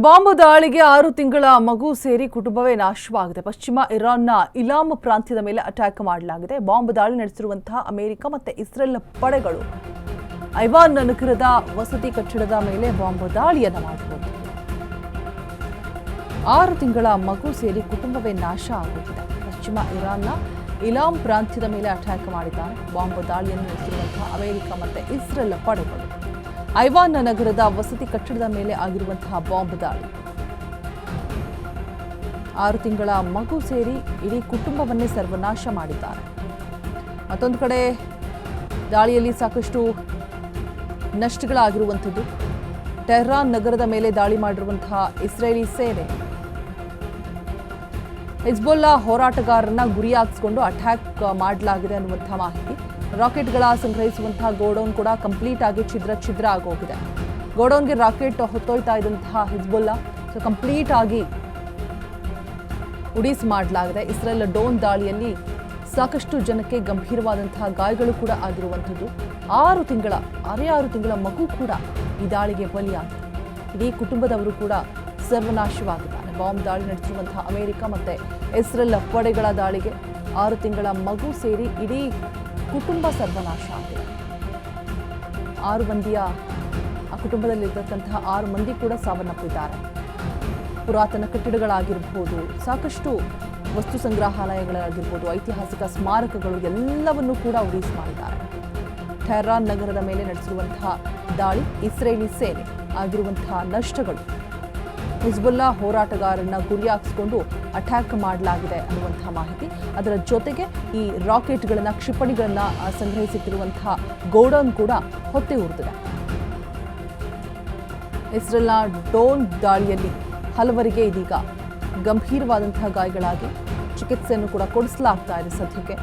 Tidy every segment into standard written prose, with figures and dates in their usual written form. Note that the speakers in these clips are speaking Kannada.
ಬಾಂಬ್ ದಾಳಿಗೆ 6 ತಿಂಗಳ ಮಗು ಸೇರಿ ಕುಟುಂಬವೇ ನಾಶವಾಗಿದೆ. ಪಶ್ಚಿಮ ಇರಾನ್ನ ಇಲಾಮ್ ಪ್ರಾಂತ್ಯದ ಮೇಲೆ ಅಟ್ಯಾಕ್ ಮಾಡಲಾಗಿದೆ. ಬಾಂಬ್ ದಾಳಿ ನಡೆಸಿರುವಂತಹ ಅಮೆರಿಕ ಮತ್ತು ಇಸ್ರೇಲ್ ಪಡೆಗಳು ಐವಾನ್ ನಗರದ ವಸತಿ ಕಟ್ಟಡದ ಮೇಲೆ ಬಾಂಬ್ ದಾಳಿಯನ್ನು ಮಾಡಿರುವಂಥದ್ದು. 6 ತಿಂಗಳ ಮಗು ಸೇರಿ ಕುಟುಂಬವೇ ನಾಶ ಆಗುತ್ತಿದೆ. ಪಶ್ಚಿಮ ಇರಾನ್ನ ಇಲಾಮ್ ಪ್ರಾಂತ್ಯದ ಮೇಲೆ ಅಟ್ಯಾಕ್ ಮಾಡಿದ್ದಾರೆ. ಬಾಂಬ್ ದಾಳಿಯನ್ನು ನಡೆಸಿರುವಂತಹ ಅಮೆರಿಕ ಮತ್ತು ಇಸ್ರೇಲ್ ಪಡೆಗಳು ಐವಾನ್ ನಗರದ ವಸತಿ ಕಟ್ಟಡದ ಮೇಲೆ ಆಗಿರುವಂತಹ ಬಾಂಬ್ ದಾಳಿ. 6 ತಿಂಗಳ ಮಗು ಸೇರಿ ಇಡೀ ಕುಟುಂಬವನ್ನೇ ಸರ್ವನಾಶ ಮಾಡಿದ್ದಾರೆ. ಮತ್ತೊಂದು ಕಡೆ ದಾಳಿಯಲ್ಲಿ ಸಾಕಷ್ಟು ನಷ್ಟಗಳಾಗಿರುವಂಥದ್ದು. ಟೆಹರಾನ್ ನಗರದ ಮೇಲೆ ದಾಳಿ ಮಾಡಿರುವಂತಹ ಇಸ್ರೇಲಿ ಸೇನೆ ಹಿಜ್ಬುಲ್ಲಾ ಹೋರಾಟಗಾರರನ್ನ ಗುರಿಯಾಗಿಸಿಕೊಂಡು ಅಟ್ಯಾಕ್ ಮಾಡಲಾಗಿದೆ ಅನ್ನುವಂಥ ಮಾಹಿತಿ. ರಾಕೆಟ್ಗಳ ಸಂಗ್ರಹಿಸುವಂತಹ ಗೋಡೌನ್ ಕೂಡ ಕಂಪ್ಲೀಟ್ ಆಗಿ ಛಿದ್ರ ಆಗೋಗಿದೆ. ಗೋಡೌನ್ಗೆ ರಾಕೆಟ್ ಹೊತ್ತೊಯ್ತಾ ಇದ್ದಂತಹ ಹಿಜ್ಬುಲ್ಲಾ ಕಂಪ್ಲೀಟ್ ಆಗಿ ಉಡೀಸ್ ಮಾಡಲಾಗಿದೆ. ಇಸ್ರೇಲ್ ಡ್ರೋನ್ ದಾಳಿಯಲ್ಲಿ ಸಾಕಷ್ಟು ಜನಕ್ಕೆ ಗಂಭೀರವಾದಂತಹ ಗಾಯಗಳು ಕೂಡ ಆಗಿರುವಂಥದ್ದು. 6 ತಿಂಗಳ ಮಗು ಕೂಡ ಈ ದಾಳಿಗೆ ಬಲಿಯಾಗಿದೆ. ಇಡೀ ಕುಟುಂಬದವರು ಕೂಡ ಸರ್ವನಾಶವಾಗಿದ್ದಾರೆ. ಬಾಂಬ್ ದಾಳಿ ನಡೆಸಿರುವಂತಹ ಅಮೆರಿಕ ಮತ್ತು ಇಸ್ರೇಲ್ ಪಡೆಗಳ ದಾಳಿಗೆ 6 ತಿಂಗಳ ಮಗು ಸೇರಿ ಇಡೀ ಕುಟುಂಬ ಸರ್ವನಾಶ ಆಗಿದೆ. 6 ಮಂದಿಯ ಆ ಕುಟುಂಬದಲ್ಲಿರ್ತಕ್ಕಂತಹ 6 ಮಂದಿ ಕೂಡ ಸಾವನ್ನಪ್ಪಿದ್ದಾರೆ. ಪುರಾತನ ಕಟ್ಟಡಗಳಾಗಿರ್ಬೋದು, ಸಾಕಷ್ಟು ವಸ್ತು ಸಂಗ್ರಹಾಲಯಗಳಾಗಿರ್ಬೋದು, ಐತಿಹಾಸಿಕ ಸ್ಮಾರಕಗಳು ಎಲ್ಲವನ್ನೂ ಕೂಡ ಉಡೀಸ್ ಮಾಡಿದ್ದಾರೆ. ಟೆಹರಾನ್ ನಗರದ ಮೇಲೆ ನಡೆಸಿರುವಂತಹ ದಾಳಿ, ಇಸ್ರೇಲಿ ಸೇನೆ ಆಗಿರುವಂತಹ ನಷ್ಟಗಳು, ಹಿಜ್ಬುಲ್ಲಾ ಹೋರಾಟಗಾರರನ್ನ ಗುರಿಯಾಗಿಸಿಕೊಂಡು ಅಟ್ಯಾಕ್ ಮಾಡಲಾಗಿದೆ ಅನ್ನುವಂತಹ ಮಾಹಿತಿ. ಅದರ ಜೊತೆಗೆ ಈ ರಾಕೆಟ್ಗಳನ್ನು, ಕ್ಷಿಪಣಿಗಳನ್ನು ಸಂಗ್ರಹಿಸುತ್ತಿರುವಂತಹ ಗೋಡೌನ್ ಕೂಡ ಹೊತ್ತೆ ಉರಿದಿದೆ. ಇಸ್ರೇಲ್ನ ಡ್ರೋನ್ ದಾಳಿಯಲ್ಲಿ ಹಲವರಿಗೆ ಇದೀಗ ಗಂಭೀರವಾದಂತಹ ಗಾಯಗಳಾಗಿ ಚಿಕಿತ್ಸೆಯನ್ನು ಕೂಡ ಕೊಡಿಸಲಾಗ್ತಾ ಇದೆ ಸದ್ಯಕ್ಕೆ.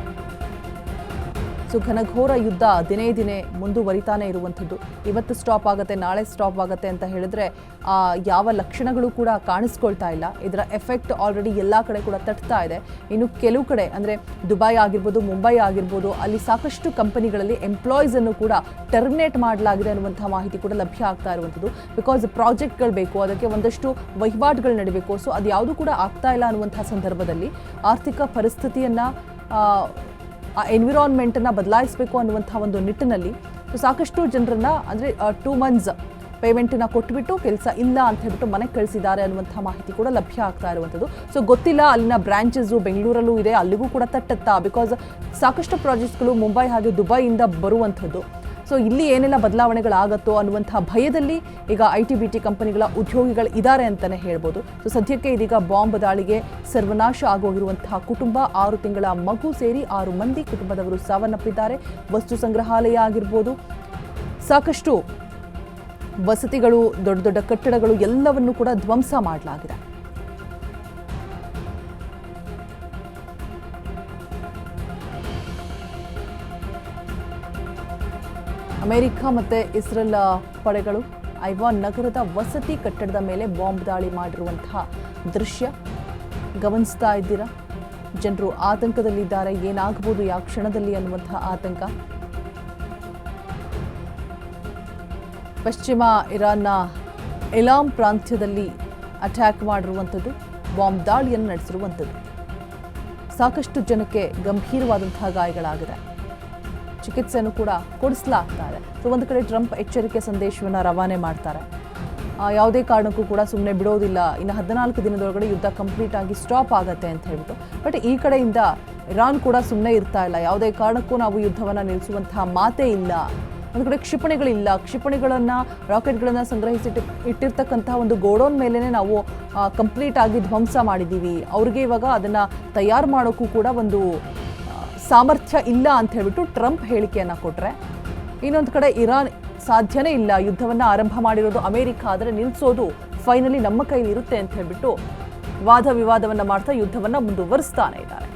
ಘನಘೋರ ಯುದ್ಧ ದಿನೇ ಮುಂದುವರಿತಾನೆ ಇರುವಂಥದ್ದು. ಇವತ್ತು ಸ್ಟಾಪ್ ಆಗುತ್ತೆ, ನಾಳೆ ಸ್ಟಾಪ್ ಆಗುತ್ತೆ ಅಂತ ಹೇಳಿದ್ರೆ ಯಾವ ಲಕ್ಷಣಗಳು ಕೂಡ ಕಾಣಿಸ್ಕೊಳ್ತಾ ಇಲ್ಲ. ಇದರ ಎಫೆಕ್ಟ್ ಆಲ್ರೆಡಿ ಎಲ್ಲ ಕಡೆ ಕೂಡ ತಟ್ತಾ ಇದೆ. ಇನ್ನು ಕೆಲವು ಕಡೆ ಅಂದರೆ ದುಬೈ ಆಗಿರ್ಬೋದು, ಮುಂಬೈ ಆಗಿರ್ಬೋದು, ಅಲ್ಲಿ ಸಾಕಷ್ಟು ಕಂಪನಿಗಳಲ್ಲಿ ಎಂಪ್ಲಾಯೀಸ್ ಅನ್ನು ಕೂಡ ಟರ್ಮಿನೇಟ್ ಮಾಡಲಾಗಿದೆ ಅನ್ನುವಂಥ ಮಾಹಿತಿ ಕೂಡ ಲಭ್ಯ ಆಗ್ತಾ ಇರುವಂಥದ್ದು. ಬಿಕಾಸ್ ಪ್ರಾಜೆಕ್ಟ್ಗಳು ಬೇಕು, ಅದಕ್ಕೆ ಒಂದಷ್ಟು ವಹಿವಾಟುಗಳು ನಡೀಬೇಕು. ಸೊ ಅದು ಯಾವುದೂ ಕೂಡ ಆಗ್ತಾ ಇಲ್ಲ ಅನ್ನುವಂಥ ಸಂದರ್ಭದಲ್ಲಿ ಆರ್ಥಿಕ ಪರಿಸ್ಥಿತಿಯನ್ನು, ಆ ಎನ್ವಿರಾನ್ಮೆಂಟನ್ನು ಬದಲಾಯಿಸಬೇಕು ಅನ್ನುವಂಥ ಒಂದು ನಿಟ್ಟಿನಲ್ಲಿ ಸಾಕಷ್ಟು ಜನರನ್ನ ಅಂದರೆ 2 ಮಂತ್ಸ್ ಪೇಮೆಂಟನ್ನು ಕೊಟ್ಬಿಟ್ಟು ಕೆಲಸ ಇಲ್ಲ ಅಂತ ಹೇಳ್ಬಿಟ್ಟು ಮನೆಗೆ ಕಳಿಸಿದ್ದಾರೆ ಅನ್ನುವಂಥ ಮಾಹಿತಿ ಕೂಡ ಲಭ್ಯ ಆಗ್ತಾ ಇರುವಂಥದ್ದು. ಸೊ ಗೊತ್ತಿಲ್ಲ ಅಲ್ಲಿನ ಬ್ರಾಂಚಸ್ಸು ಬೆಂಗಳೂರಲ್ಲೂ ಇದೆ, ಅಲ್ಲಿಗೂ ಕೂಡ ತಟ್ಟುತ್ತಾ. ಬಿಕಾಸ್ ಸಾಕಷ್ಟು ಪ್ರಾಜೆಕ್ಟ್ಸ್ಗಳು ಮುಂಬೈ ಹಾಗೆ ದುಬೈಯಿಂದ ಬರುವಂಥದ್ದು. ಸೊ ಇಲ್ಲಿ ಏನೆಲ್ಲ ಬದಲಾವಣೆಗಳಾಗತ್ತೋ ಅನ್ನುವಂಥ ಭಯದಲ್ಲಿ ಈಗ IT-BT ಕಂಪನಿಗಳ ಉದ್ಯೋಗಿಗಳು ಇದ್ದಾರೆ ಅಂತಲೇ ಹೇಳ್ಬೋದು. ಸೊ ಸದ್ಯಕ್ಕೆ ಇದೀಗ ಬಾಂಬ್ ದಾಳಿಗೆ ಸರ್ವನಾಶ ಆಗೋಗಿರುವಂತಹ ಕುಟುಂಬ, 6 ತಿಂಗಳ ಮಗು ಸೇರಿ 6 ಮಂದಿ ಕುಟುಂಬದವರು ಸಾವನ್ನಪ್ಪಿದ್ದಾರೆ. ವಸ್ತು ಸಂಗ್ರಹಾಲಯ ಆಗಿರ್ಬೋದು, ಸಾಕಷ್ಟು ವಸತಿಗಳು, ದೊಡ್ಡ ದೊಡ್ಡ ಕಟ್ಟಡಗಳು ಎಲ್ಲವನ್ನೂ ಕೂಡ ಧ್ವಂಸ ಮಾಡಲಾಗಿದೆ. ಅಮೆರಿಕ ಮತ್ತು ಇಸ್ರೇಲ್ ಪಡೆಗಳು ಐವಾನ್ ನಗರದ ವಸತಿ ಕಟ್ಟಡದ ಮೇಲೆ ಬಾಂಬ್ ದಾಳಿ ಮಾಡಿರುವಂತಹ ದೃಶ್ಯ ಗಮನಿಸ್ತಾ ಇದ್ದೀರಾ. ಜನರು ಆತಂಕದಲ್ಲಿದ್ದಾರೆ. ಏನಾಗಬಹುದು ಯಾವ ಕ್ಷಣದಲ್ಲಿ ಅನ್ನುವಂತಹ ಆತಂಕ. ಪಶ್ಚಿಮ ಇರಾನ್ನ ಇಲಾಮ್ ಪ್ರಾಂತ್ಯದಲ್ಲಿ ಅಟ್ಯಾಕ್ ಮಾಡಿರುವಂಥದ್ದು, ಬಾಂಬ್ ದಾಳಿಯನ್ನು ನಡೆಸಿರುವಂಥದ್ದು. ಸಾಕಷ್ಟು ಜನಕ್ಕೆ ಗಂಭೀರವಾದಂತಹ ಗಾಯಗಳಾಗಿದೆ. ಚಿಕಿತ್ಸೆಯನ್ನು ಕೂಡ ಕೊಡಿಸಲಾಗ್ತಾ ಇದೆ. ಸೊ ಒಂದು ಕಡೆ ಟ್ರಂಪ್ ಎಚ್ಚರಿಕೆ ಸಂದೇಶವನ್ನು ರವಾನೆ ಮಾಡ್ತಾರೆ. ಯಾವುದೇ ಕಾರಣಕ್ಕೂ ಕೂಡ ಸುಮ್ಮನೆ ಬಿಡೋದಿಲ್ಲ, ಇನ್ನು 14 ದಿನದೊಳಗಡೆ ಯುದ್ಧ ಕಂಪ್ಲೀಟ್ ಆಗಿ ಸ್ಟಾಪ್ ಆಗುತ್ತೆ ಅಂತ ಹೇಳ್ಬಿಟ್ಟು. ಬಟ್ ಈ ಕಡೆಯಿಂದ ಇರಾನ್ ಕೂಡ ಸುಮ್ಮನೆ ಇರ್ತಾ ಇಲ್ಲ. ಯಾವುದೇ ಕಾರಣಕ್ಕೂ ನಾವು ಯುದ್ಧವನ್ನು ನಿಲ್ಲಿಸುವಂತಹ ಮಾತೇ ಇಲ್ಲ. ಒಂದು ಕಡೆ ಕ್ಷಿಪಣಿಗಳಿಲ್ಲ, ಕ್ಷಿಪಣಿಗಳನ್ನು, ರಾಕೆಟ್ಗಳನ್ನು ಇಟ್ಟಿರ್ತಕ್ಕಂತಹ ಒಂದು ಗೋಡೌನ್ ಮೇಲೇ ನಾವು ಕಂಪ್ಲೀಟ್ ಆಗಿ ಧ್ವಂಸ ಮಾಡಿದ್ದೀವಿ. ಅವ್ರಿಗೆ ಇವಾಗ ಅದನ್ನು ತಯಾರು ಮಾಡೋಕ್ಕೂ ಕೂಡ ಒಂದು ಸಾಮರ್ಥ್ಯ ಇಲ್ಲ ಅಂತ ಹೇಳ್ಬಿಟ್ಟು ಟ್ರಂಪ್ ಹೇಳಿಕೆಯನ್ನು ಕೊಟ್ಟರೆ, ಇನ್ನೊಂದು ಕಡೆ ಇರಾನ್ ಸಾಧ್ಯನೇ ಇಲ್ಲ, ಯುದ್ಧವನ್ನು ಆರಂಭ ಮಾಡಿರೋದು ಅಮೆರಿಕ, ಆದರೆ ನಿಲ್ಲಿಸೋದು ಫೈನಲಿ ನಮ್ಮ ಕೈಲಿ ಇರುತ್ತೆ ಅಂತ ಹೇಳ್ಬಿಟ್ಟು ವಾದ ವಿವಾದವನ್ನು ಮಾಡ್ತಾ ಯುದ್ಧವನ್ನು ಮುಂದುವರಿಸ್ತಾನೆ ಇದ್ದಾರೆ.